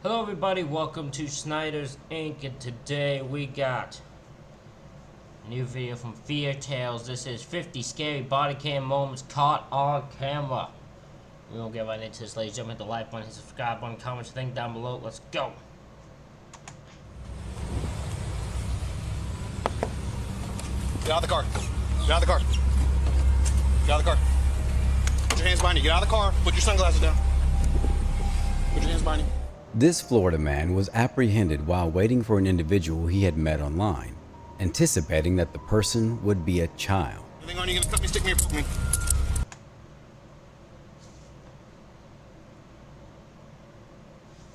Hello everybody, welcome to Snyder's Inc. And today we got a new video from Fear Tales. This is 50 scary body cam moments caught on camera. We won't get right into this, ladies and gentlemen. Hit the like button, hit the subscribe button, comment your thing down below. Let's go. Get out of the car. Get out of the car. Get out of the car. Put your hands behind you. Get out of the car. Put your sunglasses down. Put your hands behind you. This Florida man was apprehended while waiting for an individual he had met online, anticipating that the person would be a child. Anything on you gonna cut me, stick me, or poke me?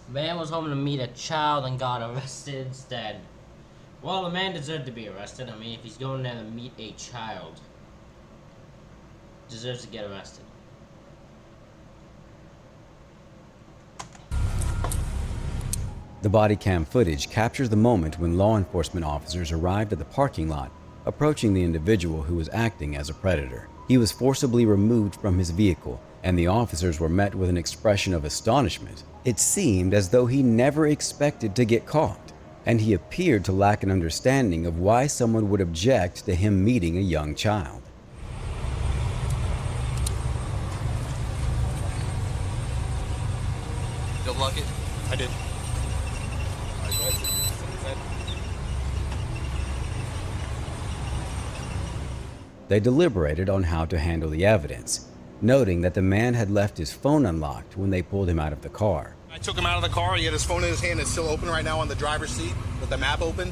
Man was hoping to meet a child and got arrested instead. Well, the man deserved to be arrested. I mean, if he's going there to meet a child, deserves to get arrested. The body cam footage captures the moment when law enforcement officers arrived at the parking lot, approaching the individual who was acting as a predator. He was forcibly removed from his vehicle, and the officers were met with an expression of astonishment. It seemed as though he never expected to get caught, and he appeared to lack an understanding of why someone would object to him meeting a young child. Double lock it? I did. They deliberated on how to handle the evidence, noting that the man had left his phone unlocked when they pulled him out of the car. I took him out of the car. He had his phone in his hand. It's still open right now on the driver's seat with the map open.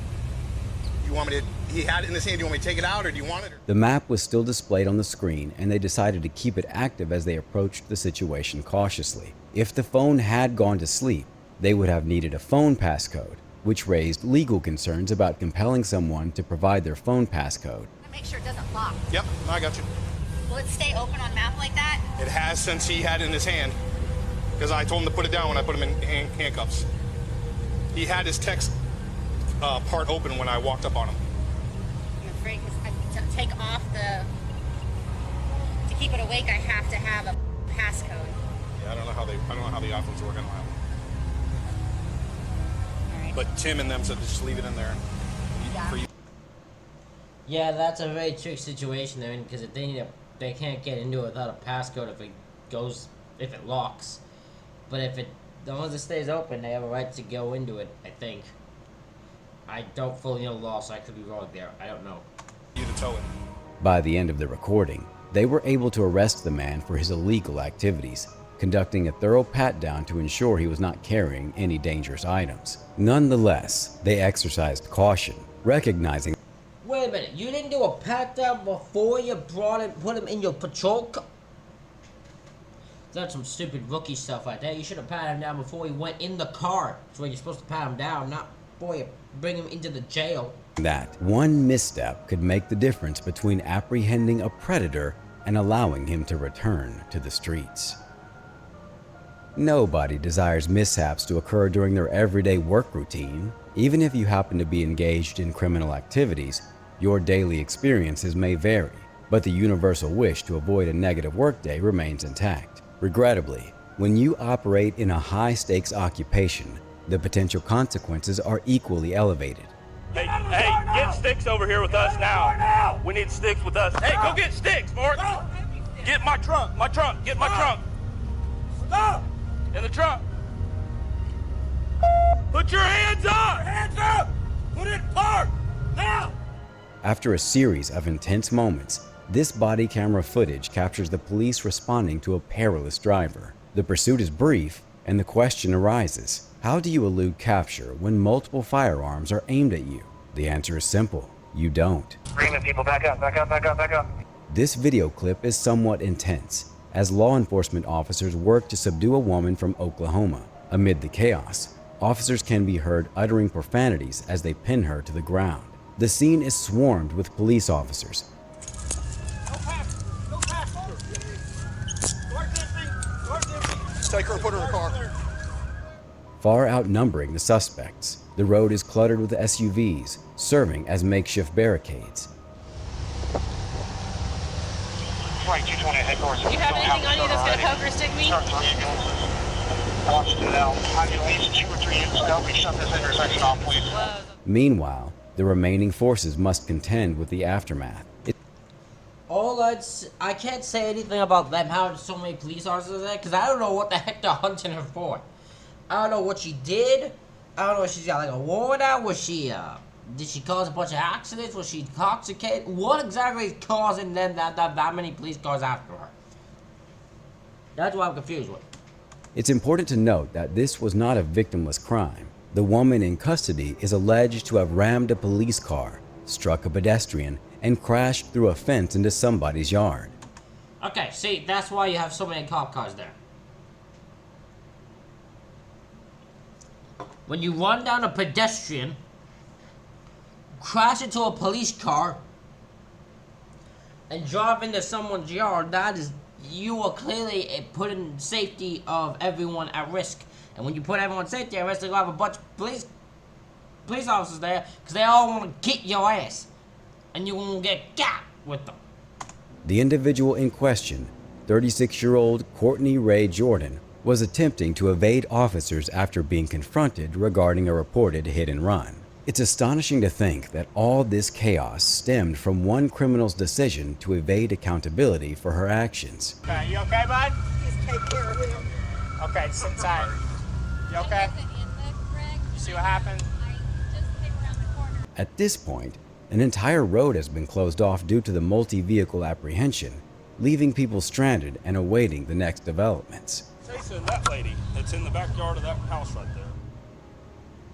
You want me to, he had it in his hand. Do you want me to take it out or do you want it? The map was still displayed on the screen, and they decided to keep it active as they approached the situation cautiously. If the phone had gone to sleep, they would have needed a phone passcode, which raised legal concerns about compelling someone to provide their phone passcode. Make sure it doesn't lock. Yep, I got you. Will it stay open on map like that? It has since he had it in his hand. Because I told him to put it down when I put him in handcuffs. He had his text part open when I walked up on him. I'm afraid because to take off to keep it awake, I have to have a passcode. Yeah, I don't know how the iPhones work. I don't have them. All right. But Tim and them said just leave it in there. Yeah. For you. Yeah, that's a very tricky situation they're in, because if they can't get into it without a passcode if it locks. But if as long as it stays open, they have a right to go into it, I think. I don't fully know the law, so I could be wrong there. I don't know. You to tow it. By the end of the recording, they were able to arrest the man for his illegal activities, conducting a thorough pat-down to ensure he was not carrying any dangerous items. Nonetheless, they exercised caution, recognizing. Wait a minute, you didn't do a pat-down before you put him in your patrol car? That's some stupid rookie stuff like that. You should have patted him down before he went in the car. That's where you're supposed to pat him down, not before you bring him into the jail. That one misstep could make the difference between apprehending a predator and allowing him to return to the streets. Nobody desires mishaps to occur during their everyday work routine. Even if you happen to be engaged in criminal activities, your daily experiences may vary, but the universal wish to avoid a negative workday remains intact. Regrettably, when you operate in a high-stakes occupation, the potential consequences are equally elevated. Hey, get sticks over here with us now. We need sticks with us. Hey, go get sticks, Mark. Get my trunk, get my trunk. Stop! In the trunk. Put your hands up! Hands up! Put it park! Now! After a series of intense moments, this body camera footage captures the police responding to a perilous driver. The pursuit is brief, and the question arises: how do you elude capture when multiple firearms are aimed at you? The answer is simple: you don't. Screaming people, back up, back up, back up, back up. This video clip is somewhat intense, as law enforcement officers work to subdue a woman from Oklahoma. Amid the chaos, officers can be heard uttering profanities as they pin her to the ground. The scene is swarmed with police officers. Take her and put her in the car. Far outnumbering the suspects, the road is cluttered with SUVs, serving as makeshift barricades. Right, 220 headquarters. Do you have anything on you that's going to poke or stick me? Washington now. I need at least 2 or 3 units to help me shut this intersection off, please. Meanwhile, the remaining forces must contend with the aftermath. I can't say anything about them having so many police officers there, because I don't know what the heck they're hunting her for. I don't know what she did. I don't know if she's got like a warrant out. Was she, did she cause a bunch of accidents? Was she intoxicated? What exactly is causing them that many police cars after her? That's what I'm confused with. It's important to note that this was not a victimless crime. The woman in custody is alleged to have rammed a police car, struck a pedestrian, and crashed through a fence into somebody's yard. Okay, see, that's why you have so many cop cars there. When you run down a pedestrian, crash into a police car, and drive into someone's yard, that is, you are clearly putting safety of everyone at risk. And when you put everyone's safety at risk, you'll have a bunch of police officers there, because they all want to kick your ass. And you won't get got with them. The individual in question, 36-year-old Courtney Ray Jordan, was attempting to evade officers after being confronted regarding a reported hit and run. It's astonishing to think that all this chaos stemmed from one criminal's decision to evade accountability for her actions. Okay, you okay, bud? Just take care of him. Okay, sit tight. You okay? You see what happened? At this point, an entire road has been closed off due to the multi-vehicle apprehension, leaving people stranded and awaiting the next developments. Chasing that lady that's in the backyard of that house right there.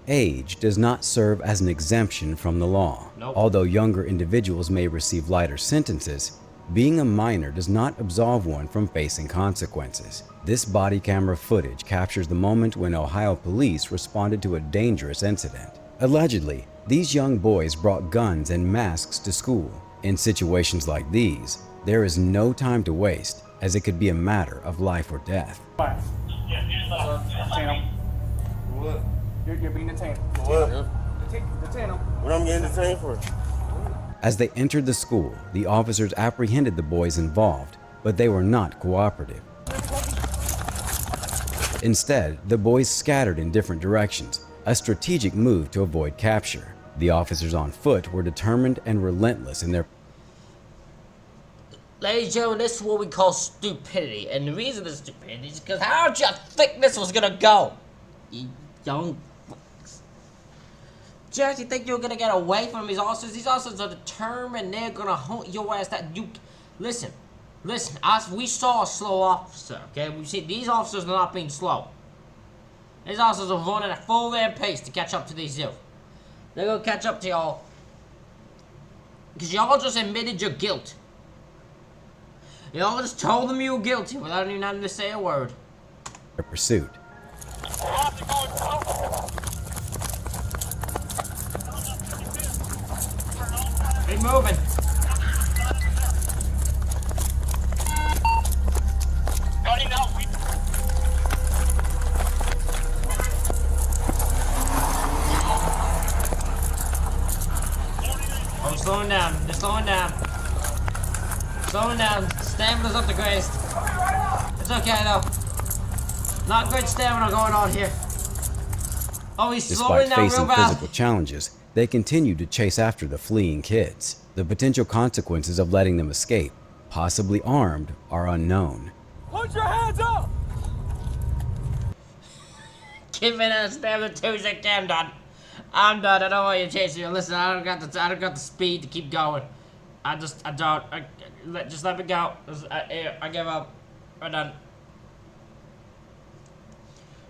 Age does not serve as an exemption from the law. Nope. Although younger individuals may receive lighter sentences, being a minor does not absolve one from facing consequences. This body camera footage captures the moment when Ohio police responded to a dangerous incident. Allegedly, these young boys brought guns and masks to school. In situations like these, there is no time to waste, as it could be a matter of life or death. What? Detain him. What? You're being detained. What? Detain him. What I'm getting detained for? As they entered the school, the officers apprehended the boys involved, but they were not cooperative. Instead, the boys scattered in different directions, a strategic move to avoid capture. The officers on foot were determined and relentless in their... Ladies and gentlemen, this is what we call stupidity. And the reason it's stupidity is because how did you think this was gonna go? You young fucks. Do you actually think you're gonna get away from these officers? These officers are determined. They're gonna hunt your ass. That you listen. We saw a slow officer. Okay, we see these officers are not being slow. These officers are running at full damn pace to catch up to these youth. They're gonna catch up to y'all because y'all just admitted your guilt. Y'all just told them you were guilty without even having to say a word. pursuit. Keep moving. Oh, slowing down. They're slowing down. Slowing down. Stamina's up to grace. It's okay though. Not great stamina going on here. Oh, he's slowing Despite down real facing bad. physical challenges, they continue to chase after the fleeing kids. The potential consequences of letting them escape, possibly armed, are unknown. Put your hands up! Give me that stamina 2 seconds. I'm done. I'm done. I don't want you chasing you. Listen, I don't got the speed to keep going. Just let me go. I give up. I'm done.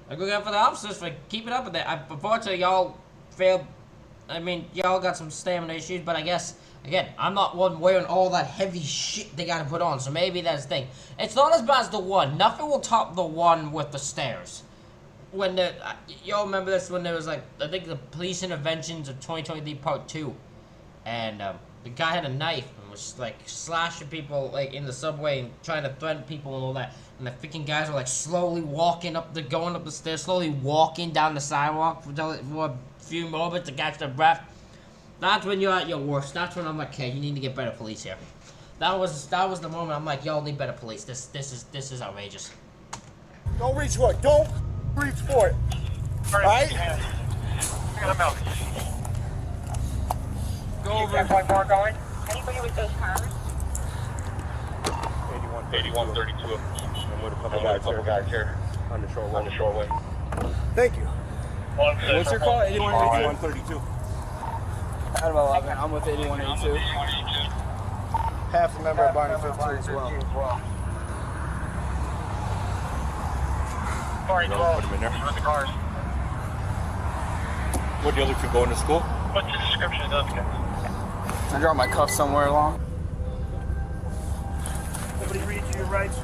I go out for the officers for keeping up with it. Unfortunately, y'all failed. I mean, y'all got some stamina issues, but I guess, again, I'm not one wearing all that heavy shit they gotta put on, so maybe that's the thing. It's not as bad as the one. Nothing will top the one with the stairs. When y'all remember this when there was like, I think the police interventions of 2023 part 2. And the guy had a knife and was like slashing people like in the subway and trying to threaten people and all that. And the freaking guys were like slowly going up the stairs, slowly walking down the sidewalk for a few moments to catch their breath. That's when you're at your worst. That's when I'm like, okay, you need to get better police here. That was the moment I'm like, y'all need better police. This is outrageous. Don't reach what? Don't Reach for it. All right. Go over. One more going. Anybody with those cars? 8132. I'm with a couple guys here on the shoreway. Thank you. What's your call? 8132. Out of 11. I'm with 8182. Half a member of Barney 15 as well. Sorry, Put him in there. with the cars. What the other two going to school? What's the description of those guys? I dropped my cuff somewhere along. Nobody reads you your rights.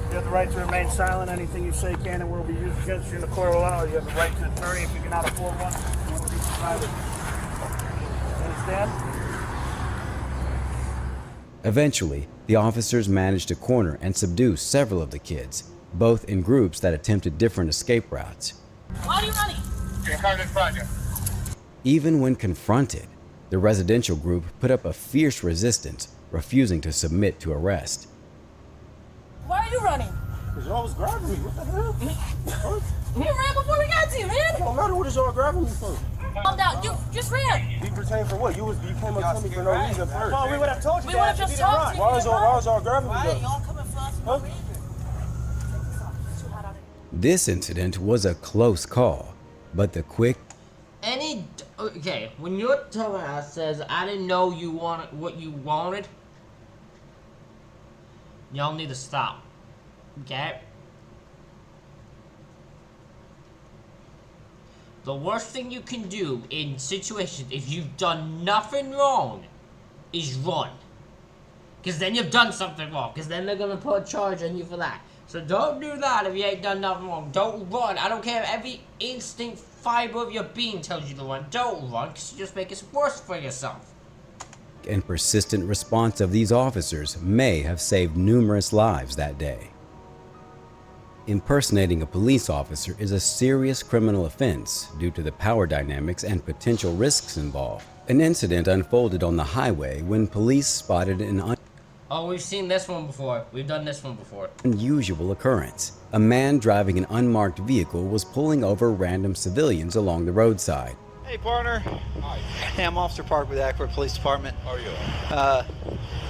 You have the right to remain silent. Anything you say can and will be used against you in the court of law. You have the right to an attorney if you cannot afford one. You want to be private. Understand? Eventually, the officers managed to corner and subdue several of the kids, both in groups that attempted different escape routes. Why are you running? You're part of this project. Even when confronted, the residential group put up a fierce resistance, refusing to submit to arrest. Why are you running? Because y'all was grabbing me. What the hell? You ran before we got to you, man. It don't matter what is y'all grabbing me for. Calm down. You just ran. You pertain for what? You came up to me for no reason first. Oh, we would have told you We that would have if just you didn't talked to you. Why is y'all grabbing me though? Y'all coming for us for no reason. This incident was a close call, but the quick Okay, when your dumbass says, I didn't know you wanted what you wanted, y'all need to stop. Okay? The worst thing you can do in situations, if you've done nothing wrong, is run. Because then you've done something wrong. Because then they're going to put a charge on you for that. So don't do that if you ain't done nothing wrong. Don't run. I don't care if every instinct fiber of your being tells you to run. Don't run, because you just make it worse for yourself. and persistent response of these officers may have saved numerous lives that day. Impersonating a police officer is a serious criminal offense due to the power dynamics and potential risks involved. An incident unfolded on the highway when police spotted an Oh, we've seen this one before. We've done this one before. unusual occurrence. A man driving an unmarked vehicle was pulling over random civilians along the roadside. Hey, partner. Hi. Hey, I'm Officer Park with the Akron Police Department. How are you?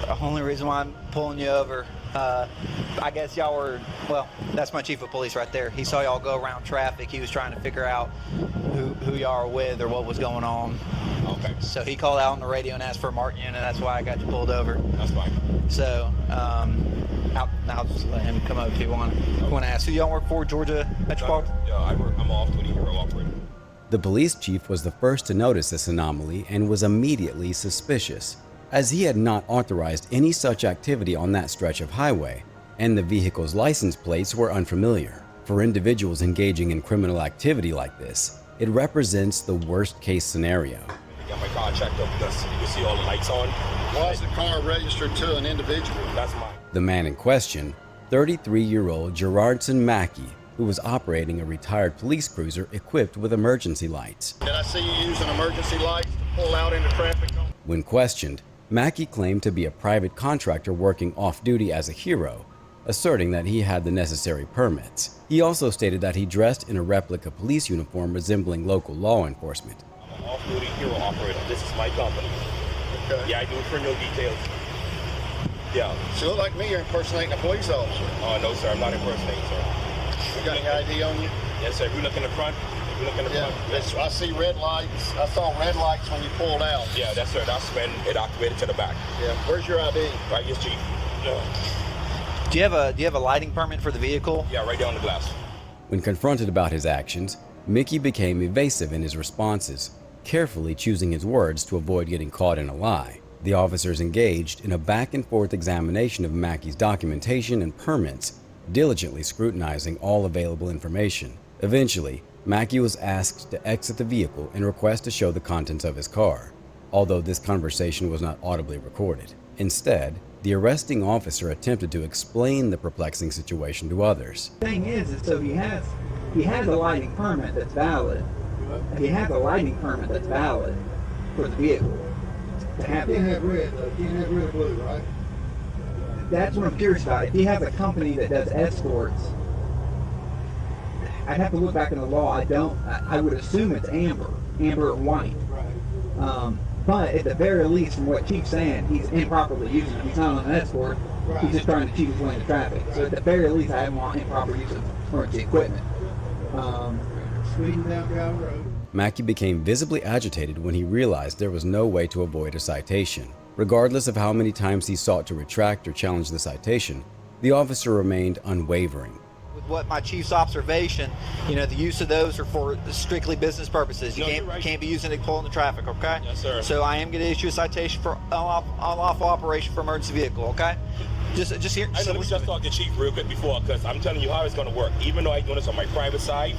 The only reason why I'm pulling you over, I guess y'all were, well, that's my chief of police right there. He saw y'all go around traffic. He was trying to figure out who y'all are with or what was going on. Okay. So he called out on the radio and asked for a marked unit. That's why I got you pulled over. That's fine. So, I'll just let him come over if you want to ask. Who y'all work for, Georgia Metropolitan? Yeah, I'm off 20 hero operator. The police chief was the first to notice this anomaly and was immediately suspicious, as he had not authorized any such activity on that stretch of highway, and the vehicle's license plates were unfamiliar. For individuals engaging in criminal activity like this, it represents the worst-case scenario. I got my car checked up because you can see all the lights on. Why is the car registered to an individual? That's mine. The man in question, 33-year-old Gerardson Mackey, who was operating a retired police cruiser equipped with emergency lights. Did I see you using emergency lights to pull out into traffic? When questioned, Mackey claimed to be a private contractor working off-duty as a hero, asserting that he had the necessary permits. He also stated that he dressed in a replica police uniform resembling local law enforcement. I'm an off-duty hero operator. This is my company. Okay. Yeah, I do criminal details. Yeah. So you look like me, you're impersonating a police officer. No, sir. I'm not impersonating, sir. You got any ID on you? Yes, sir. If you look in the front, I see red lights. I saw red lights when you pulled out. Yeah, that's sir. That's when it activated to the back. Yeah. Where's your ID? Right, yes, chief. Yeah. Do you have a lighting permit for the vehicle? Yeah, right down the glass. When confronted about his actions, Mickey became evasive in his responses, carefully choosing his words to avoid getting caught in a lie. The officers engaged in a back-and-forth examination of Mackey's documentation and permits, diligently scrutinizing all available information. Eventually, Mackey was asked to exit the vehicle and request to show the contents of his car, although this conversation was not audibly recorded. Instead, the arresting officer attempted to explain the perplexing situation to others. The thing is so he has a lighting permit that's valid. He has a lighting permit that's valid for the vehicle. Can't have red though. Can't have red or blue, right? That's what I'm curious about. If he has a company that does escorts, I'd have to look back in the law. I would assume it's amber or white. But at the very least, from what Chief's saying, he's improperly using it. He's not on an escort. He's just trying to cheat his way into traffic. So at the very least, I want improper use of emergency equipment. Speeding down Gravel Road. Mackey became visibly agitated when he realized there was no way to avoid a citation. Regardless of how many times he sought to retract or challenge the citation, the officer remained unwavering. With what my chief's observation, the use of those are for strictly business purposes. You can't be using it to pull in the traffic, okay? Yes, sir. So I am going to issue a citation for unlawful operation for emergency vehicle, okay? Just here. I know, let me just talk to Chief real quick before, because I'm telling you how it's going to work. Even though I'm doing this on my private side,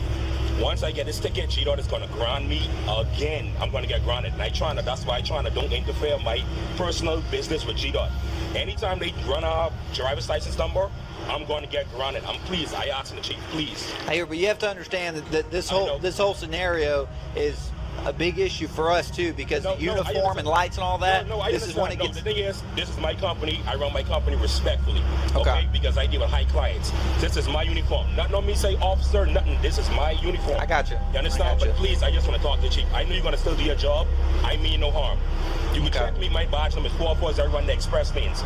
once I get this ticket, G-Dot is going to ground me again. I'm going to get grounded. And that's why I'm trying to don't interfere my personal business with G-Dot. Anytime they run a driver's license number, I'm going to get grounded. I ask the Chief, please. I hear, but you have to understand that this whole scenario is a big issue for us too, because the uniform and lights and all that. This is when it gets. The thing is, this is my company. I run my company respectfully, okay? Because I deal with high clients. This is my uniform. Nothing on me say officer, nothing. This is my uniform. I got you. You understand? But please, I just want to talk to the Chief. I know you're going to still do your job. I mean no harm. You can check me. My badge number is 44. I run the express lanes.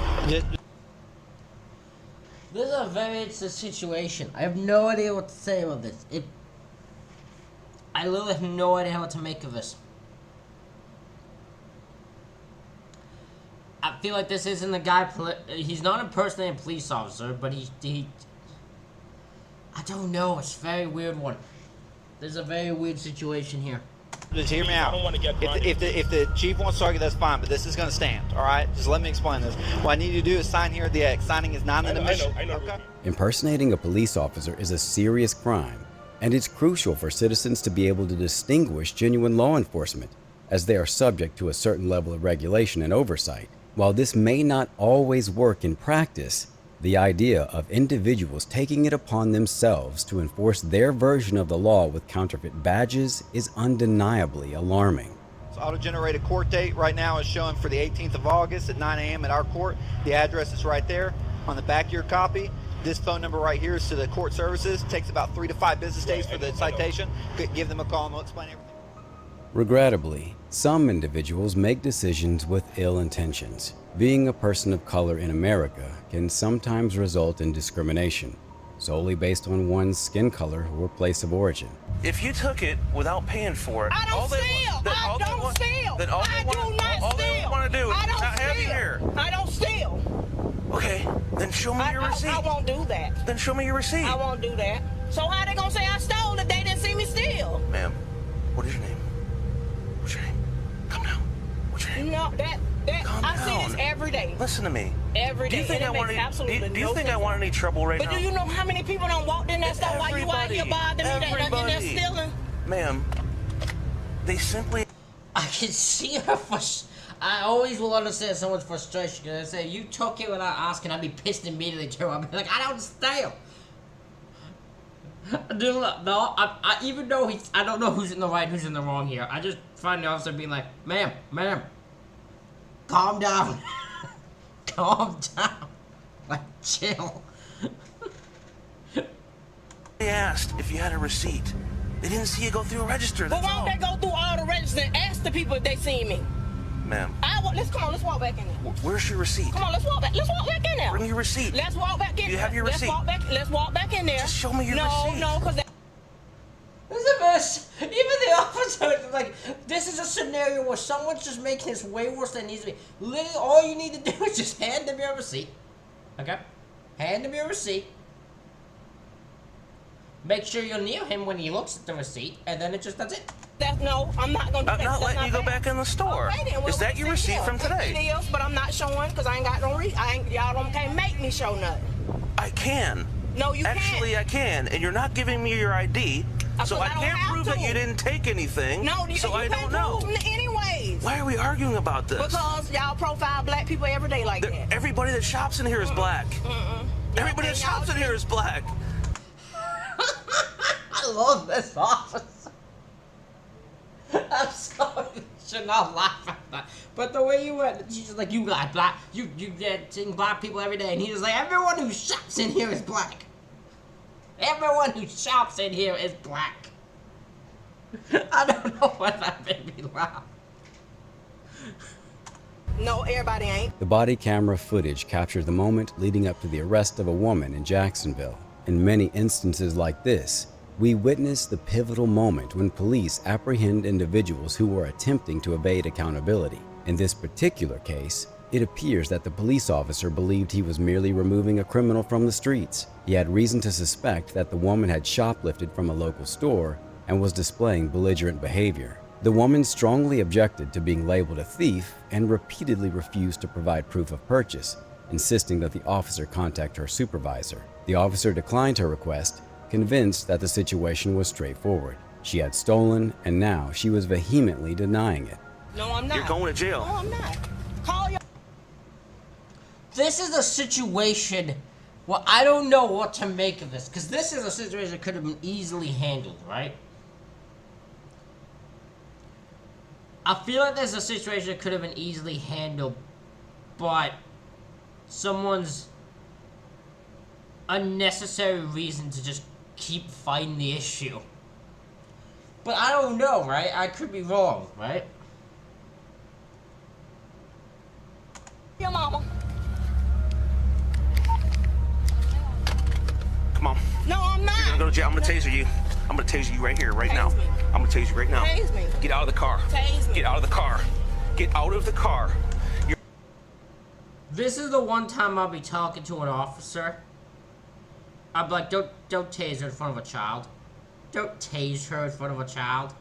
This is a very interesting situation. I have no idea what to say about this. I literally have no idea what to make of this. I feel like this isn't the guy. He's not impersonating a police officer, but he. I don't know. It's a very weird one. There's a very weird situation here. Just hear me out. I don't want to get if the chief wants to argue, that's fine, but this is going to stand, all right? Just let me explain this. What I need you to do is sign here at the X. Signing is not an admission. I know. Okay? Impersonating a police officer is a serious crime, and it's crucial for citizens to be able to distinguish genuine law enforcement, as they are subject to a certain level of regulation and oversight. While this may not always work in practice, the idea of individuals taking it upon themselves to enforce their version of the law with counterfeit badges is undeniably alarming. So auto-generated court date right now is showing for the 18th of August at 9 a.m. at our court. The address is right there on the back of your copy. This phone number right here is to the court services. It takes about 3 to 5 business days for the citation. Give them a call and they'll explain everything. Regrettably, some individuals make decisions with ill intentions. Being a person of color in America can sometimes result in discrimination, solely based on one's skin color or place of origin. If you took it without paying for it, I don't steal. I don't steal. Then all they want to do is not have you here. I don't steal. Okay, then show me your receipt. I won't do that. Then show me your receipt. I won't do that. So how they gonna say I stole if they didn't see me steal? Ma'am, what is your name? What's your name? Come down. What's your name? No, I see this every day. Listen to me. Every day. Do you think I want any trouble right now? But do you know how many people done walked in that store while you out here bothering me that they're stealing? Ma'am, they simply... I can see her I always will understand someone's frustration. Because I say, you took it without asking, I'd be pissed immediately too. I'd be like, I don't steal. No, I even though I don't know who's in the right, who's in the wrong here. I just find the officer being like, ma'am, calm down. Calm down. Like, chill. They asked if you had a receipt. They didn't see you go through a register. But why don't they go through all the registers and ask the people if they seen me? Ma'am. Let's walk back in there. Where's your receipt? Come on, let's walk back in there. Bring your receipt. Let's walk back in there. Do you have your receipt? Let's walk back in there. Just show me your receipt. No, because Even the officer is like, this is a scenario where someone's just making this way worse than it needs to be. Literally, all you need to do is just hand them your receipt. Okay? Hand him your receipt. Make sure you're near him when he looks at the receipt, and then that's it. No, I'm not going to do that. I'm not letting you go back in the store. Okay, is that your receipt from today? It is, but I'm not showing because I ain't got no receipt. Y'all can't make me show nothing. I can. No, you can't. Actually, I can, and you're not giving me your ID, so I can't prove that you didn't take anything. No, so I don't know. Anyways. Why are we arguing about this? Because y'all profile black people every day like that. Everybody that shops in here is black. Everybody that shops in here is black. I love this officer. I'm sorry, I should not laugh at that. But the way you went, she's just like, you got black, you get seeing black people every day, and he was like, everyone who shops in here is black. Everyone who shops in here is black. I don't know why that made me laugh. No, everybody ain't. The body camera footage captures the moment leading up to the arrest of a woman in Jacksonville. In many instances like this, we witness the pivotal moment when police apprehend individuals who were attempting to evade accountability. In this particular case, it appears that the police officer believed he was merely removing a criminal from the streets. He had reason to suspect that the woman had shoplifted from a local store and was displaying belligerent behavior. The woman strongly objected to being labeled a thief and repeatedly refused to provide proof of purchase, insisting that the officer contact her supervisor. The officer declined her request, convinced that the situation was straightforward. She had stolen, and now she was vehemently denying it. No, I'm not. You're going to jail. No, I'm not. Call your... This is a situation where I don't know what to make of this, because this is a situation that could have been easily handled, right? I feel like there's a situation that could have been easily handled, but someone's unnecessary reason to just keep fighting the issue. But I don't know, right? I could be wrong, right? Your mama. Come on. No, I'm not. You're gonna go to jail. I'm gonna taser you. I'm gonna taser you right here, right now. Me. I'm gonna tase you right now. Tase me. Get out of the car. Tase me. Get out of the car. Get out of the car. This is the one time I'll be talking to an officer. I'm like, don't tase her in front of a child. Don't tase her in front of a child.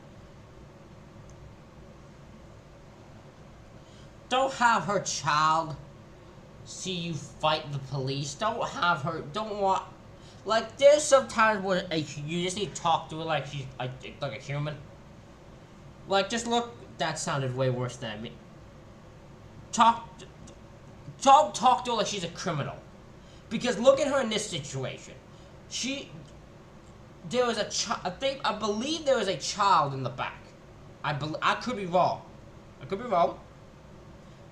Don't have her child see you fight the police. Don't have her, don't want, like, there's sometimes where you just need to talk to her like she's like a human. Like, just look, that sounded way worse than I mean. Don't talk to her like she's a criminal. Because look at her in this situation. There was a child, I believe there was a child in the back. I could be wrong.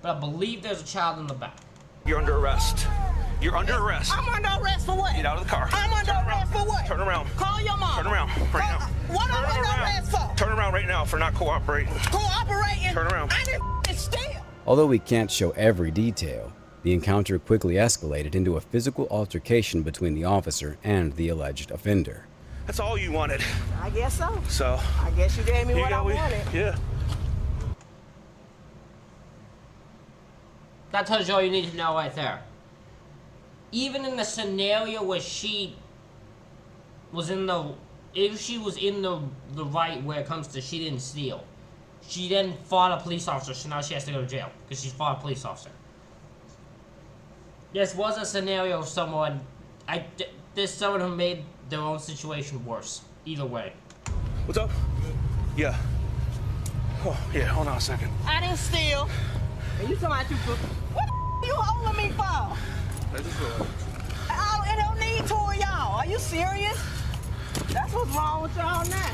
But I believe there's a child in the back. You're under arrest. You're under arrest. I'm under arrest for what? Get out of the car. I'm under arrest for what? Turn around. Call your mom. Turn around right now. What am I under arrest for? Turn around right now for not cooperating. Cooperating? Turn around. I didn't steal. Although we can't show every detail, the encounter quickly escalated into a physical altercation between the officer and the alleged offender. That's all you wanted. I guess so. So. I guess you gave me what I wanted. Yeah. That tells you all you need to know right there. Even in the scenario where she was in the, if she was in the right where it comes to she didn't steal, she then fought a police officer, so now she has to go to jail because she fought a police officer. This was a scenario of someone, there's someone who made their own situation worse. Either way. What's up? Yeah. Oh, yeah, hold on a second. I didn't steal. And you talking about you, what the you holding me for? I don't need two of y'all. Are you serious? That's what's wrong with y'all now.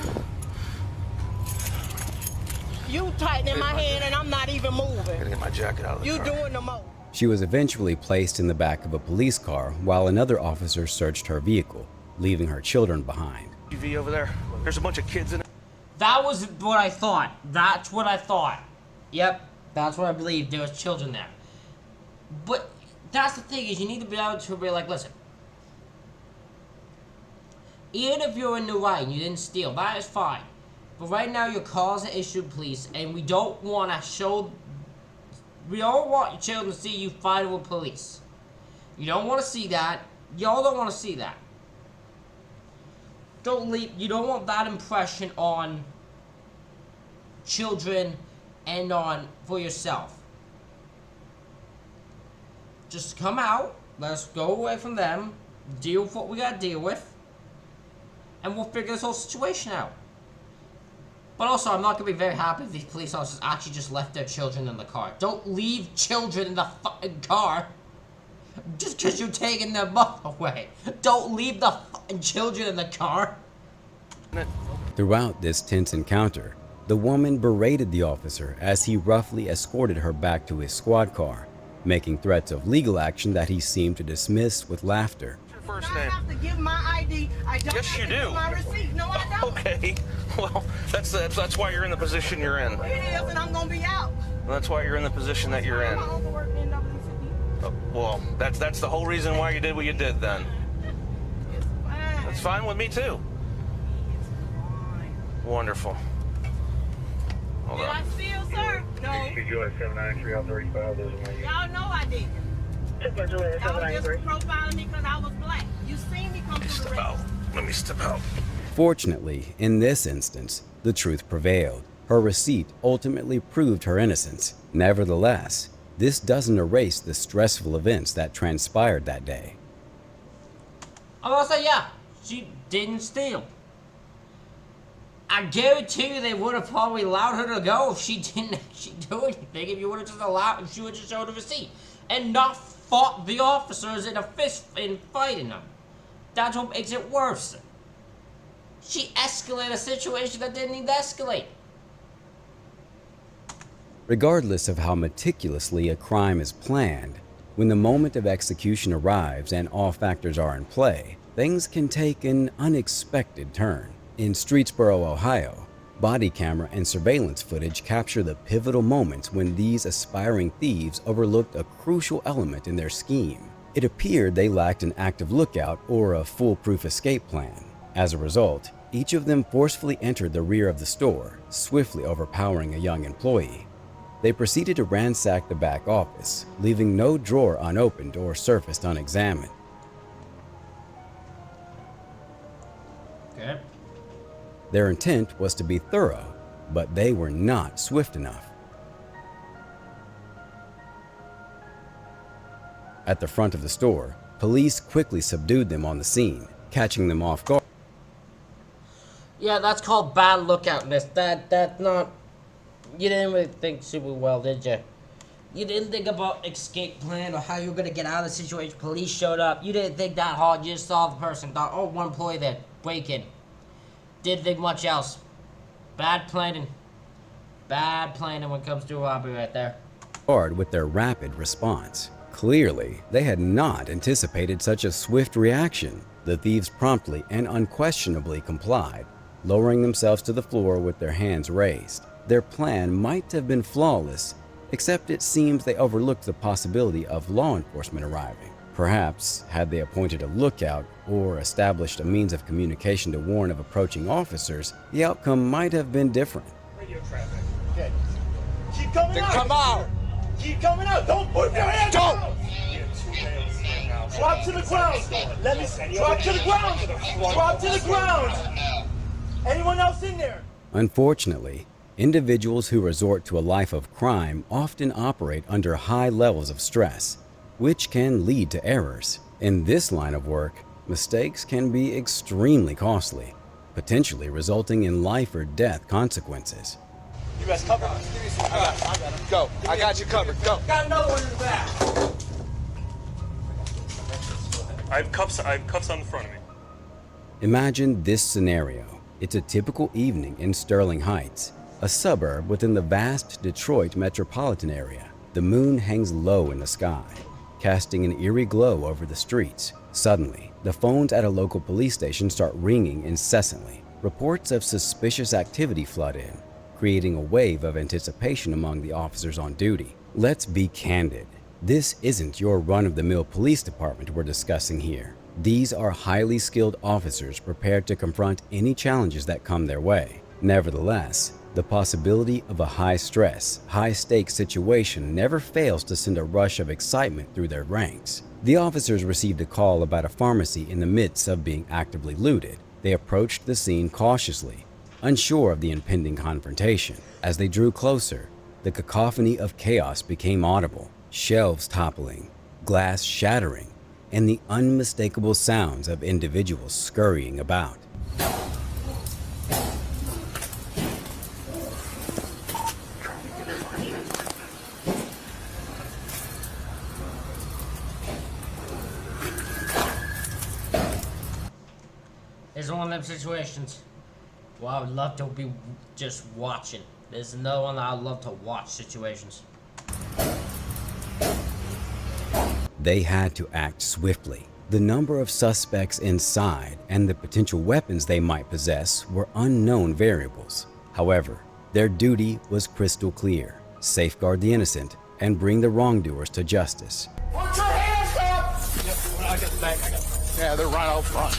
You tightening my hand and I'm not even moving. Gotta get my jacket out of the car. You doing the most. She was eventually placed in the back of a police car while another officer searched her vehicle, leaving her children behind. TV over there. There's a bunch of kids in it. That was what I thought. That's what I thought. Yep, that's what I believed. There was children there. But that's the thing, is you need to be able to be like, listen. Even if you're in the right and you didn't steal, that is fine. But right now your car's an issue, police, and we don't want to show... We don't want your children to see you fighting with police. You don't want to see that. Y'all don't want to see that. You don't want that impression on children and for yourself. Just come out, let's go away from them, deal with what we gotta deal with, and we'll figure this whole situation out. But also, I'm not gonna be very happy if these police officers actually just left their children in the car. Don't leave children in the fucking car just because you're taking their butt away. Don't leave the fucking children in the car. Throughout this tense encounter, the woman berated the officer as he roughly escorted her back to his squad car, making threats of legal action that he seemed to dismiss with laughter. first I name? have to give my ID. I don't Yes, have you to give do. my receipt. No, I don't. Okay. Well, that's why you're in the position you're in. It is, and I'm gonna be out. That's why you're in the position that you're in. My uncle worked in WCB. Well, that's the whole reason why you did what you did then. It's fine. That's fine with me too. It's fine. Wonderful. Hold Did I on. steal, sir? No. CGI 793 on 35. Y'all know I didn't. Y'all was just profiling me because I was black. You seen me come through the Step out. race. Let me step out. Fortunately, in this instance, the truth prevailed. Her receipt ultimately proved her innocence. Nevertheless, this doesn't erase the stressful events that transpired that day. I'm gonna say, yeah, she didn't steal. I guarantee you they would have probably allowed her to go if she didn't actually do anything. If you would have just allowed, if she would have just showed a receipt and not fought the officers in a fist in fighting them. That's what makes it worse. She escalated a situation that didn't need to escalate. Regardless of how meticulously a crime is planned, when the moment of execution arrives and all factors are in play, things can take an unexpected turn. In Streetsboro, Ohio, body camera and surveillance footage capture the pivotal moments when these aspiring thieves overlooked a crucial element in their scheme. It appeared they lacked an active lookout or a foolproof escape plan. As a result, each of them forcefully entered the rear of the store, swiftly overpowering a young employee. They proceeded to ransack the back office, leaving no drawer unopened or surfaced unexamined. Okay. Their intent was to be thorough, but they were not swift enough. At the front of the store, police quickly subdued them on the scene, catching them off guard. Yeah, that's called bad lookoutness. That's not. You didn't really think super well, did you? You didn't think about escape plan or how you were gonna get out of the situation. Police showed up. You didn't think that hard. You just saw the person. Thought, oh, one employee there, break in. Didn't think much else. Bad planning. Bad planning when it comes to a robbery right there. With their rapid response. Clearly, they had not anticipated such a swift reaction. The thieves promptly and unquestionably complied, lowering themselves to the floor with their hands raised. Their plan might have been flawless, except it seems they overlooked the possibility of law enforcement arriving. Perhaps, had they appointed a lookout or established a means of communication to warn of approaching officers, the outcome might have been different. Radio traffic. Okay. Keep coming out. Come out. Keep coming out. Don't put your hands out. Drop to the ground. Let me drop to the ground. Drop to the ground. Anyone else in there? Unfortunately, individuals who resort to a life of crime often operate under high levels of stress, which can lead to errors. In this line of work, mistakes can be extremely costly, potentially resulting in life or death consequences. You guys covered? I got him. Go. I got you covered. Go. Got another one in the back. I have cuffs on the front of me. Imagine this scenario. It's a typical evening in Sterling Heights, a suburb within the vast Detroit metropolitan area. The moon hangs low in the sky, casting an eerie glow over the streets. Suddenly, the phones at a local police station start ringing incessantly. Reports of suspicious activity flood in, creating a wave of anticipation among the officers on duty. Let's be candid. This isn't your run-of-the-mill police department we're discussing here. These are highly skilled officers prepared to confront any challenges that come their way. Nevertheless, the possibility of a high-stress, high-stakes situation never fails to send a rush of excitement through their ranks. The officers received a call about a pharmacy in the midst of being actively looted. They approached the scene cautiously, unsure of the impending confrontation. As they drew closer, the cacophony of chaos became audible. Shelves toppling, glass shattering, and the unmistakable sounds of individuals scurrying about. It's one of them situations where I would love to be just watching. There's another one that I love to watch situations. They had to act swiftly. The number of suspects inside and the potential weapons they might possess were unknown variables. However, their duty was crystal clear: safeguard the innocent and bring the wrongdoers to justice. Put your hands up! Yep, I got the back. Yeah, they're right out front.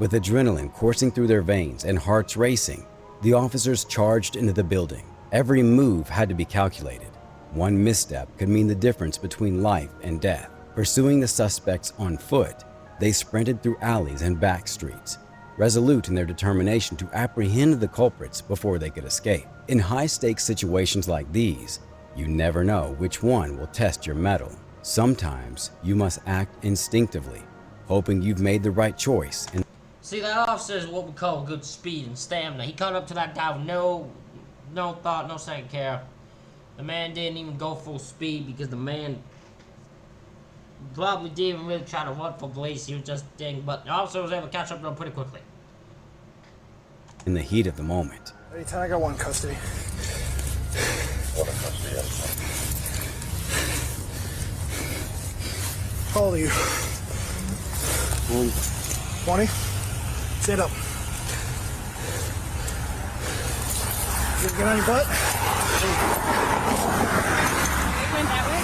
With adrenaline coursing through their veins and hearts racing, the officers charged into the building. Every move had to be calculated. One misstep could mean the difference between life and death. Pursuing the suspects on foot, they sprinted through alleys and back streets, resolute in their determination to apprehend the culprits before they could escape. In high-stakes situations like these, you never know which one will test your mettle. Sometimes you must act instinctively, hoping you've made the right choice. And see, that officer is what we call good speed and stamina. He caught up to that guy with no thought, no second care. The man didn't even go full speed because the man probably didn't even really try to run for police. He was just dang, but the officer was able to catch up to him pretty quickly. in the heat of the moment. Anytime I got one custody. What a custody, yes. How old are you? 20? Stand up. You ever get on your butt?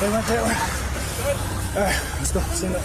They went that way. Alright, let's go. Stand up.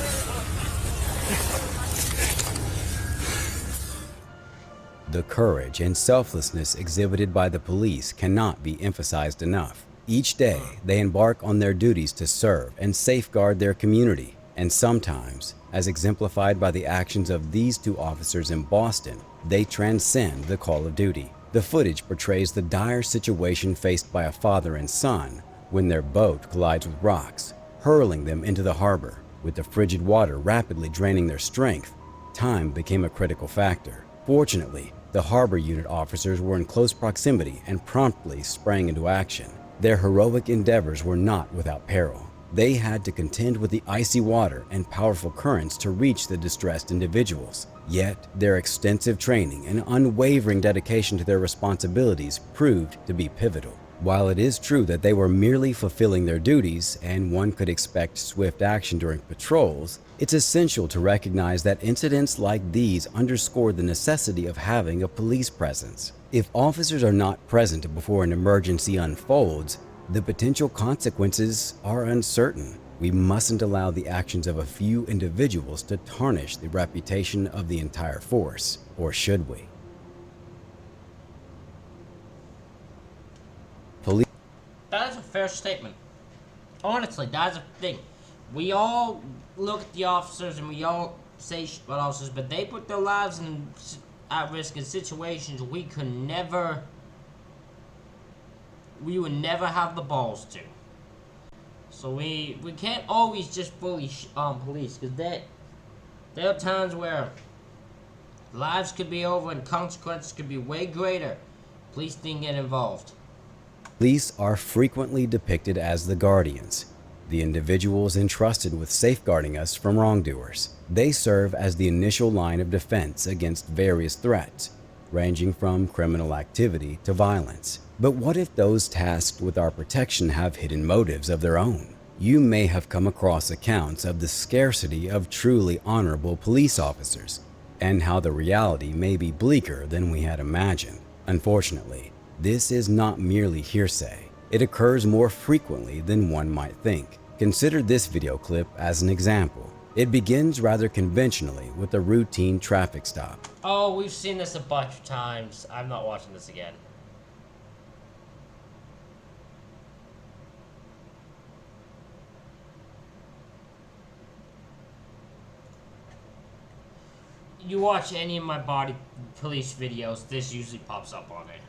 The courage and selflessness exhibited by the police cannot be emphasized enough. Each day, they embark on their duties to serve and safeguard their community. And sometimes, as exemplified by the actions of these two officers in Boston, they transcend the call of duty. The footage portrays the dire situation faced by a father and son when their boat collides with rocks, hurling them into the harbor. With the frigid water rapidly draining their strength, time became a critical factor. Fortunately, the harbor unit officers were in close proximity and promptly sprang into action. Their heroic endeavors were not without peril. They had to contend with the icy water and powerful currents to reach the distressed individuals. Yet, their extensive training and unwavering dedication to their responsibilities proved to be pivotal. While it is true that they were merely fulfilling their duties and one could expect swift action during patrols, it's essential to recognize that incidents like these underscore the necessity of having a police presence. If officers are not present before an emergency unfolds, the potential consequences are uncertain. We mustn't allow the actions of a few individuals to tarnish the reputation of the entire force, or should we? Police. That is a fair statement. Honestly, that's a thing. We all look at the officers and we all say about officers, but they put their lives at risk in situations we would never have the balls to. So we can't always just bully police, because there are times where lives could be over and consequences could be way greater. Police didn't get involved. Police are frequently depicted as the guardians, the individuals entrusted with safeguarding us from wrongdoers. They serve as the initial line of defense against various threats, ranging from criminal activity to violence. But what if those tasked with our protection have hidden motives of their own? You may have come across accounts of the scarcity of truly honorable police officers, and how the reality may be bleaker than we had imagined. Unfortunately, this is not merely hearsay. It occurs more frequently than one might think. Consider this video clip as an example. It begins rather conventionally with a routine traffic stop. Oh, we've seen this a bunch of times. I'm not watching this again. You watch any of my body police videos, this usually pops up on it.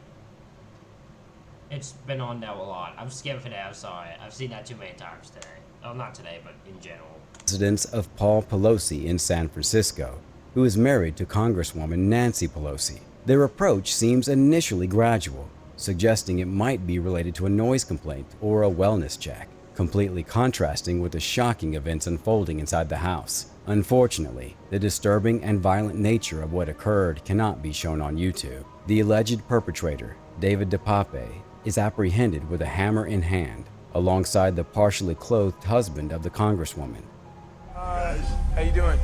It's been on there a lot. I'm scared for that, I'm sorry. I've seen that too many times today. Well, not today, but in general. Residence of Paul Pelosi in San Francisco, who is married to Congresswoman Nancy Pelosi. Their approach seems initially gradual, suggesting it might be related to a noise complaint or a wellness check, completely contrasting with the shocking events unfolding inside the house. Unfortunately, the disturbing and violent nature of what occurred cannot be shown on YouTube. The alleged perpetrator, David DePape, is apprehended with a hammer in hand. alongside the partially clothed husband of the Congresswoman. How you doing?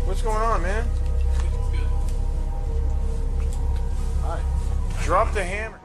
What's going on, man? Hi. Drop the hammer.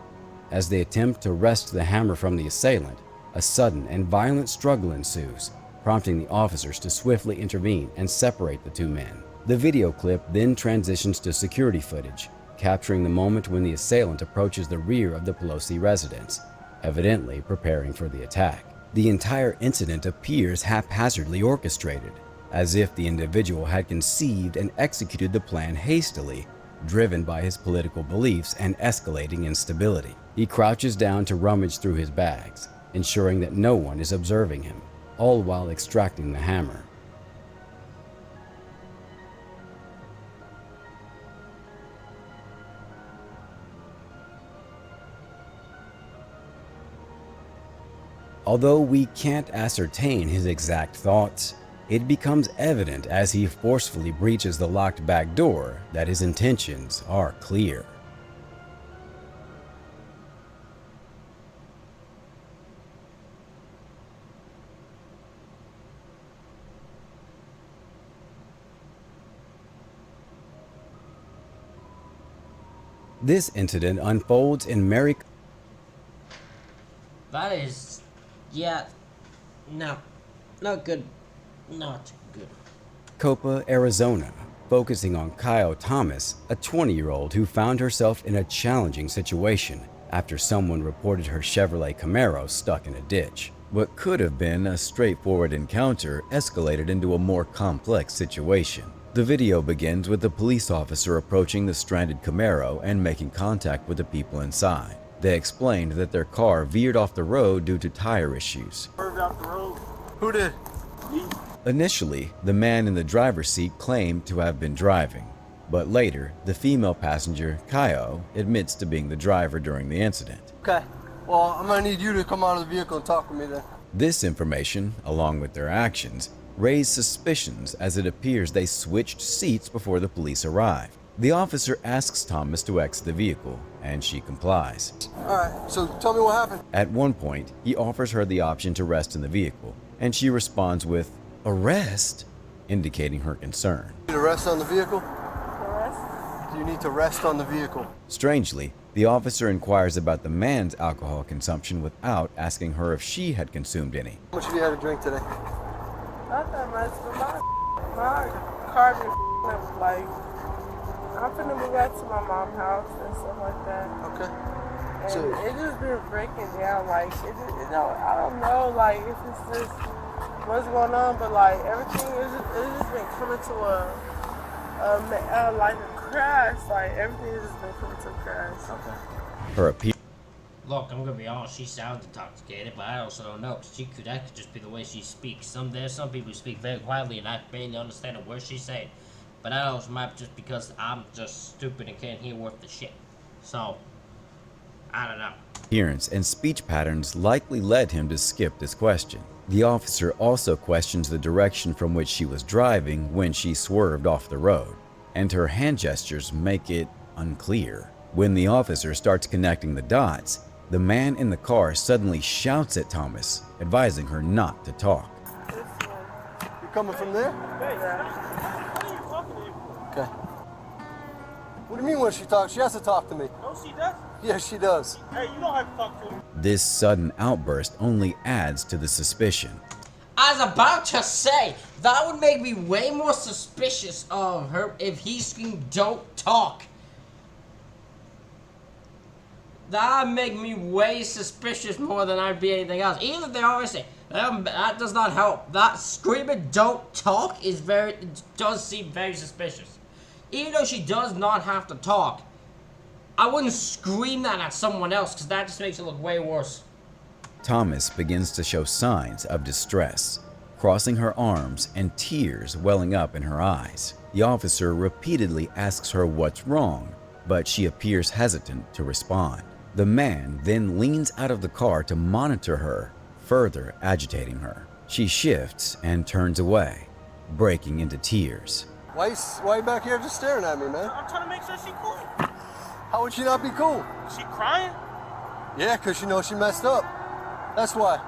As they attempt to wrest the hammer from the assailant, a sudden and violent struggle ensues, prompting the officers to swiftly intervene and separate the two men. The video clip then transitions to security footage, capturing the moment when the assailant approaches the rear of the Pelosi residence, evidently preparing for the attack. The entire incident appears haphazardly orchestrated, as if the individual had conceived and executed the plan hastily, driven by his political beliefs and escalating instability. He crouches down to rummage through his bags, ensuring that no one is observing him, all while extracting the hammer. Although we can't ascertain his exact thoughts, it becomes evident as he forcefully breaches the locked back door that his intentions are clear. This incident unfolds in That is, yeah, no, not good, not good. Maricopa, Arizona, focusing on Kyle Thomas, a 20-year-old who found herself in a challenging situation after someone reported her Chevrolet Camaro stuck in a ditch. What could have been a straightforward encounter escalated into a more complex situation. The video begins with the police officer approaching the stranded Camaro and making contact with the people inside. They explained that their car veered off the road due to tire issues. Who did? Me. Initially, the man in the driver's seat claimed to have been driving, but later, the female passenger, Kyle, admits to being the driver during the incident. Okay, well, I'm gonna need you to come out of the vehicle and talk with me then. This information, along with their actions, raised suspicions as it appears they switched seats before the police arrived. The officer asks Thomas to exit the vehicle, and she complies. Alright, so tell me what happened. At one point, he offers her the option to rest in the vehicle, and she responds with, "Arrest?" indicating her concern. You need to rest on the vehicle? Arrest? Do you need to rest on the vehicle? Strangely, the officer inquires about the man's alcohol consumption without asking her if she had consumed any. How much have you had to drink today? Not that much, but my car been up, like, I'm finna move back to my mom's house and stuff like that. Okay. And So it just been breaking down, like, I don't know, like, if it's just what's going on, but, like, everything, it's just been coming to like a crash, like, everything has just been coming to a crash. Okay. Her appeal. Look, I'm gonna be honest, she sounds intoxicated, but I also don't know, because that could just be the way she speaks. There's some people who speak very quietly, and I barely understand the words she's saying. But that also might be just because I'm just stupid and can't hear worth the shit. So, I don't know. Appearance and speech patterns likely led him to skip this question. The officer also questions the direction from which she was driving when she swerved off the road, and her hand gestures make it unclear. When the officer starts connecting the dots, the man in the car suddenly shouts at Thomas, advising her not to talk. you coming from there? Okay. What do you mean when she talks? She has to talk to me. No, she does? Yes, she does. Hey, you don't have to talk to me. This sudden outburst only adds to the suspicion. I was about to say, that would make me way more suspicious of her if he screamed, "Don't talk." That would make me way suspicious more than I'd be anything else. Even if they always say, that does not help. That screaming, "Don't talk" does seem very suspicious. Even though she does not have to talk, I wouldn't scream that at someone else, because that just makes it look way worse. Thomas begins to show signs of distress, crossing her arms and tears welling up in her eyes. The officer repeatedly asks her what's wrong, but she appears hesitant to respond. The man then leans out of the car to monitor her, further agitating her. She shifts and turns away, breaking into tears. Why you back here just staring at me, man? I'm trying to make sure she's cool. How would she not be cool? She crying? Yeah, because she knows she messed up. That's why.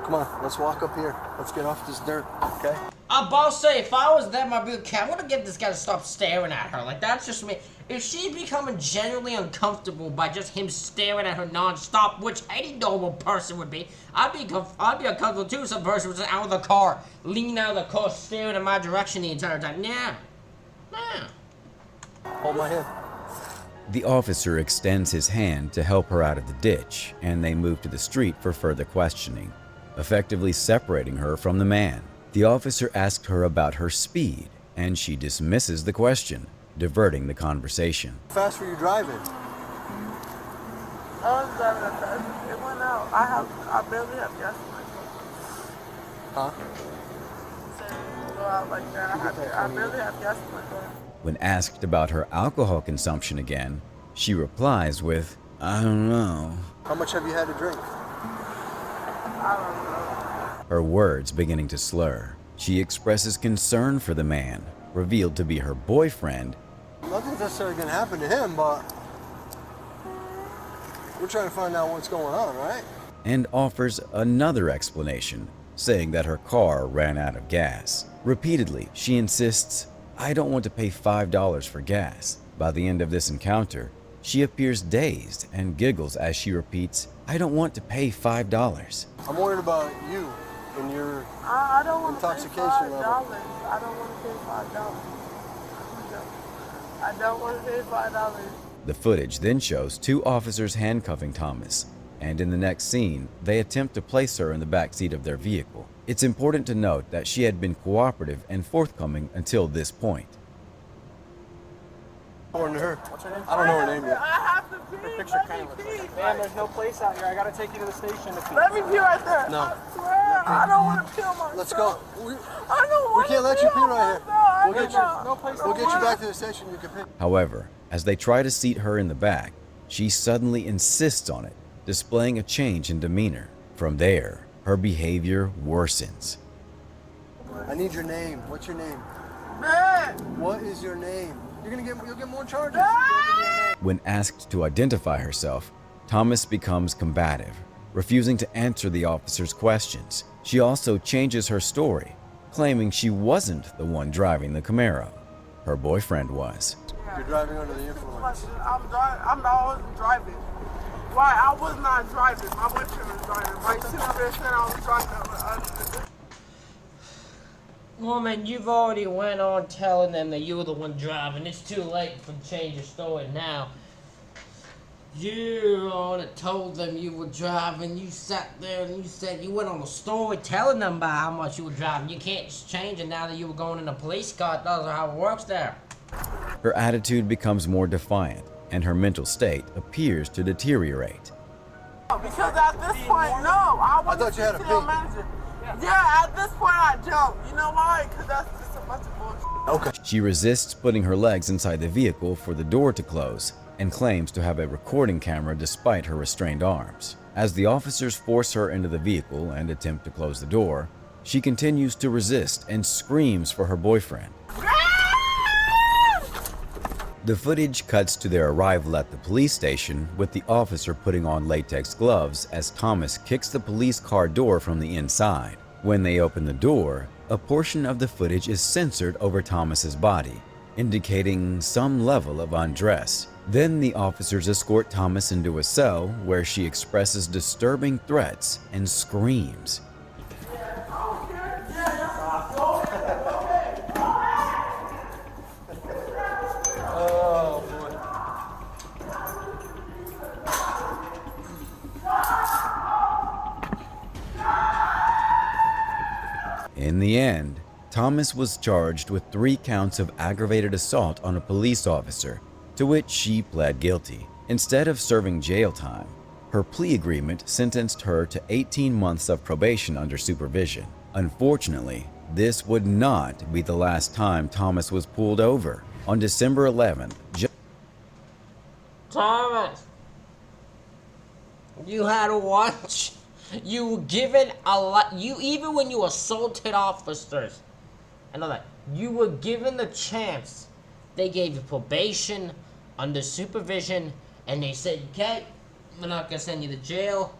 Come on, let's walk up here. Let's get off this dirt, okay? I'm about to say, if I was there, my real cat, I would have get this guy to stop staring at her. Like, that's just me. If she's becoming genuinely uncomfortable by just him staring at her non-stop, which any normal person would be, I'd be uncomfortable too if some person was out of the car, leaning out of the car, staring in my direction the entire time. Nah. Hold my hand. The officer extends his hand to help her out of the ditch, and they move to the street for further questioning, effectively separating her from the man. The officer asks her about her speed, and she dismisses the question, diverting the conversation. How fast were you driving? I was driving at fast. It went out. I barely have gas in my car. Huh? So go out like that. I barely have gas in my car. When asked about her alcohol consumption again, she replies with, "I don't know." How much have you had to drink? I don't know. Her words beginning to slur. She expresses concern for the man, revealed to be her boyfriend. Nothing's necessarily going to happen to him, but we're trying to find out what's going on, right? And offers another explanation, saying that her car ran out of gas. Repeatedly, she insists, "I don't want to pay $5 for gas." By the end of this encounter, she appears dazed and giggles as she repeats, "I don't want to pay $5. I'm worried about you and your I don't want intoxication to pay $5. level. I don't want to pay $5. I don't want to pay $5. The footage then shows two officers handcuffing Thomas, and in the next scene, they attempt to place her in the back seat of their vehicle. It's important to note that she had been cooperative and forthcoming until this point. According to her. What's her name? I don't know her name yet. I have to pee. Picture kind of man, there's no place out here. I gotta take you to the station to pee. Let me pee right there. No. I swear, I don't want to pee on myself. Let's go. I don't want We can't let you pee right here. We'll get you back. back to the station. You can pee. However, as they try to seat her in the back, she suddenly insists on it, displaying a change in demeanor. From there, her behavior worsens. I need your name. What's your name? Man. What is your name? You'll get more charges. When asked to identify herself, Thomas becomes combative, refusing to answer the officer's questions. She also changes her story, claiming she wasn't the one driving the Camaro. Her boyfriend was. You're driving under the influence. I'm always driving. Why? I was not driving. My boyfriend was driving. My sister said I was driving. Woman, you've already went on telling them that you were the one driving. It's too late for to change your story now. You already told them you were driving. You sat there and you said you went on a story telling them about how much you were driving. You can't just change it now that you were going in a police car. That's how it works there. Her attitude becomes more defiant, and her mental state appears to deteriorate. Because at this point, no. I thought you had a pee. Yeah, at this point I don't. You know why? Because that's just a bunch of bullshit. Okay. She resists putting her legs inside the vehicle for the door to close and claims to have a recording camera despite her restrained arms. As the officers force her into the vehicle and attempt to close the door, she continues to resist and screams for her boyfriend. The footage cuts to their arrival at the police station with the officer putting on latex gloves as Thomas kicks the police car door from the inside. When they open the door, a portion of the footage is censored over Thomas's body, indicating some level of undress. Then the officers escort Thomas into a cell where she expresses disturbing threats and screams. In the end, Thomas was charged with 3 counts of aggravated assault on a police officer, to which she pled guilty. Instead of serving jail time, her plea agreement sentenced her to 18 months of probation under supervision. Unfortunately, this would not be the last time Thomas was pulled over. On December 11th, Thomas, you had a watch. You were given a lot. You, even when you assaulted officers, I know that, you were given the chance. They gave you probation under supervision, and they said, okay, we're not gonna send you to jail.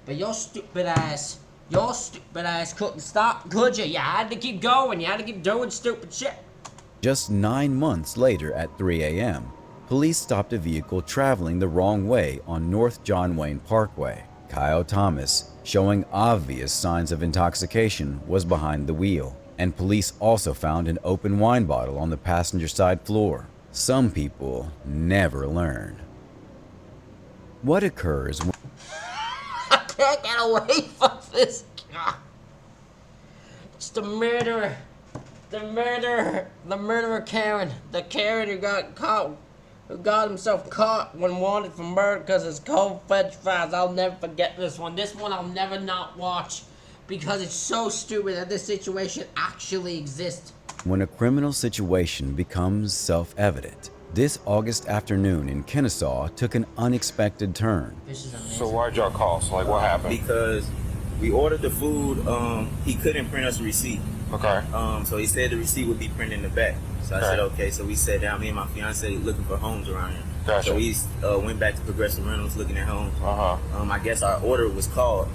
But your stupid ass couldn't stop, could you? You had to keep going. You had to keep doing stupid shit. Just 9 months later at 3 a.m., police stopped a vehicle traveling the wrong way on North John Wayne Parkway. Kyle Thomas, showing obvious signs of intoxication, was behind the wheel, and police also found an open wine bottle on the passenger side floor. Some people never learn. What occurs when I can't get away from this. God. It's the murderer. The murderer Karen. The Karen who got caught. Who got himself caught when wanted for murder because it's cold french fries. I'll never forget this one. This one I'll never not watch because it's so stupid that this situation actually exists. When a criminal situation becomes self-evident, this August afternoon in Kennesaw took an unexpected turn. This is amazing. So why'd y'all call? So like what happened? Because we ordered the food, he couldn't print us a receipt. Okay. So he said the receipt would be printed in the back. So I said, okay. So we sat down, me and my fiance looking for homes around here. Gotcha. So we went back to Progressive Rentals looking at homes. I guess our order was called,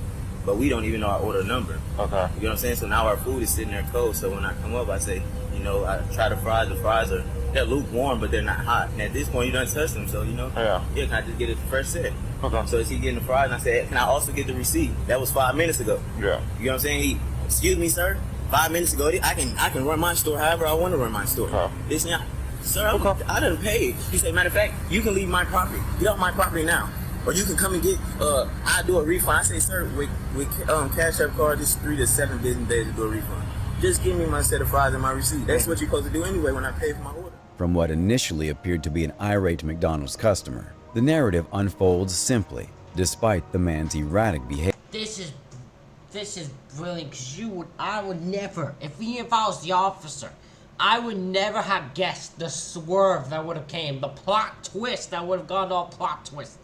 but we don't even know our order number. Okay. You know what I'm saying? So now our food is sitting there cold. So when I come up, I say, you know, I try the fries are, they're lukewarm, but they're not hot. And at this point, you don't touch them, so, you know, yeah, can I just get it fresh set? Okay. So as he getting the fries, and I said, can I also get the receipt? That was 5 minutes ago. Yeah. You know what I'm saying? Excuse me, sir. 5 minutes ago, I can run my store however I want to run my store. This now, sir, I done paid. He said, matter of fact, you can leave my property. Get off my property now. Or you can come and get, I'll do a refund. I say, sir, with Cash App card, it's 3 to 7 business days to do a refund. Just give me my set of fries and my receipt. That's what you're supposed to do anyway when I pay for my order. From what initially appeared to be an irate McDonald's customer, the narrative unfolds simply, despite the man's erratic behavior. This is brilliant because I would never, if I was the officer, I would never have guessed the swerve that would have came, the plot twist that would have gone all plot twist.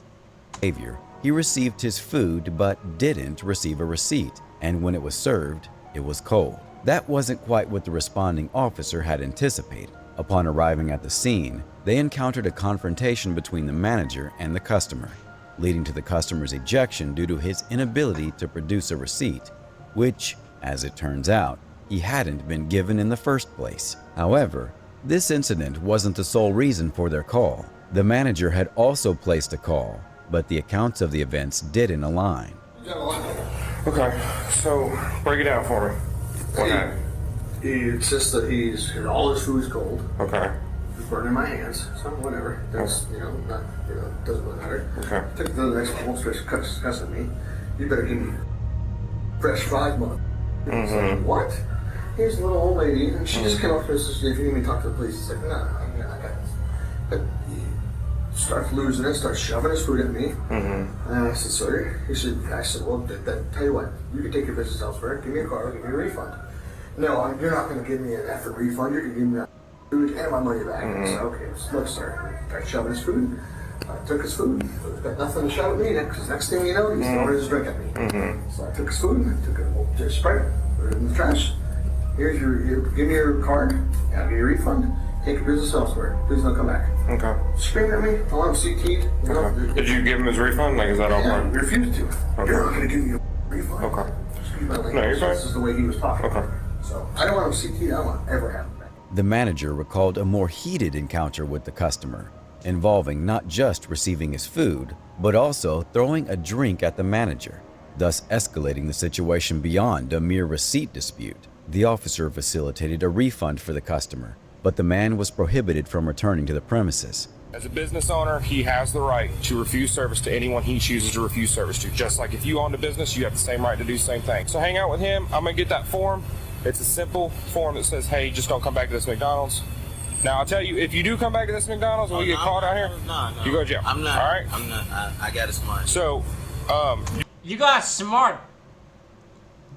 He received his food but didn't receive a receipt, and when it was served, it was cold. That wasn't quite what the responding officer had anticipated. Upon arriving at the scene, they encountered a confrontation between the manager and the customer, leading to the customer's ejection due to his inability to produce a receipt, which, as it turns out, he hadn't been given in the first place. However, this incident wasn't the sole reason for their call. The manager had also placed a call, but the accounts of the events didn't align. Okay, so break it down for me. What happened? He insists that all his food's cold. Okay. It's burning my hands, so whatever. That's, doesn't really matter. Okay. Took it to the next one, starts cussing me. You better give me fresh fries, mother. Mm-hmm. What? Here's a little old lady, and she just came up to us and said, if you need me to talk to the police, it's like, no, I got this. But he starts losing it, starts shoving his food at me. Mm-hmm. And I said, sorry. I said, well, tell you what, you can take your business elsewhere, give me a car, give me a refund. No, you're not going to give me an effing refund, you're going to give me that food and my money back. I said, okay, look, sir. I started shoving his food. I took his food. He's got nothing to shove at me, because next thing you know, he's throwing his drink at me. Mm-hmm. So I took his food, I took a Sprite, put it in the trash. Here's give me your card, I'll give you a refund. Take your business elsewhere. Please don't come back. Okay. Screaming at me, I want him CT'd. Okay. Did you give him his refund? Like, is that all part? He refused to. Okay. You're not going to give me a refund. Okay. Excuse my language. No, you're fine. This is the way he was talking. Okay. So I don't want him CT'd. I don't want to ever have him back. The manager recalled a more heated encounter with the customer, involving not just receiving his food, but also throwing a drink at the manager, thus escalating the situation beyond a mere receipt dispute. The officer facilitated a refund for the customer, but the man was prohibited from returning to the premises. As a business owner, he has the right to refuse service to anyone he chooses to refuse service to. Just like if you own a business, you have the same right to do the same thing. So hang out with him. I'm going to get that form. It's a simple form that says, hey, just don't come back to this McDonald's. Now, I'll tell you, if you do come back to this McDonald's and we get caught out here, you go to jail. I'm not. All right? I'm not. I got it smart. So, You got smart.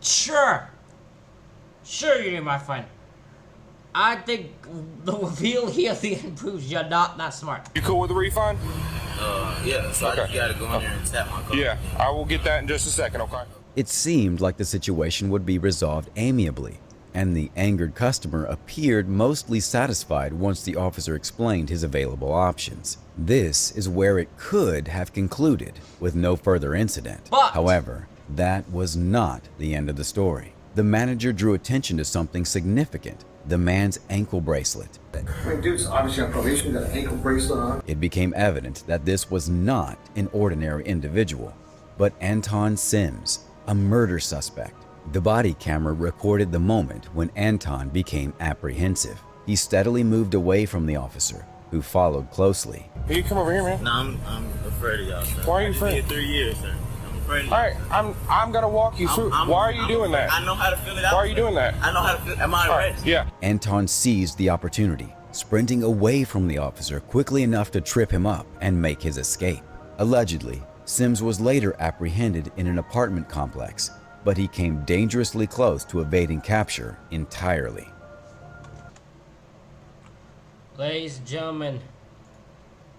Sure, you do, my friend. I think the reveal here at the end proves you're not that smart. You cool with the refund? Yeah, so okay. I just gotta go in there and tap my card. Yeah, I will get that in just a second, okay? It seemed like the situation would be resolved amicably, and the angered customer appeared mostly satisfied once the officer explained his available options. This is where it could have concluded with no further incident. But however, That was not the end of the story. The manager drew attention to something significant: the man's ankle bracelet. I mean, dude's obviously on probation, got an ankle bracelet on. It became evident that this was not an ordinary individual, but Anton Sims, a murder suspect. The body camera recorded the moment when Anton became apprehensive. He steadily moved away from the officer, who followed closely. Will you come over here, man? No, I'm afraid of y'all, sir. Why are you afraid? I've been here 3 years, sir. I'm afraid of All right, I'm gonna walk you through. Why are you doing that? I know how to fill it out. Why are you doing that? I know how to fill. Am I arrested? Yeah. Anton seized the opportunity, sprinting away from the officer quickly enough to trip him up and make his escape. Allegedly, Sims was later apprehended in an apartment complex, but he came dangerously close to evading capture entirely. Ladies and gentlemen,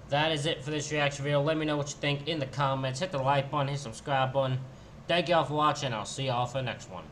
that is it for this reaction video. Let me know what you think in the comments. Hit the like button, hit the subscribe button. Thank y'all for watching. I'll see y'all for the next one.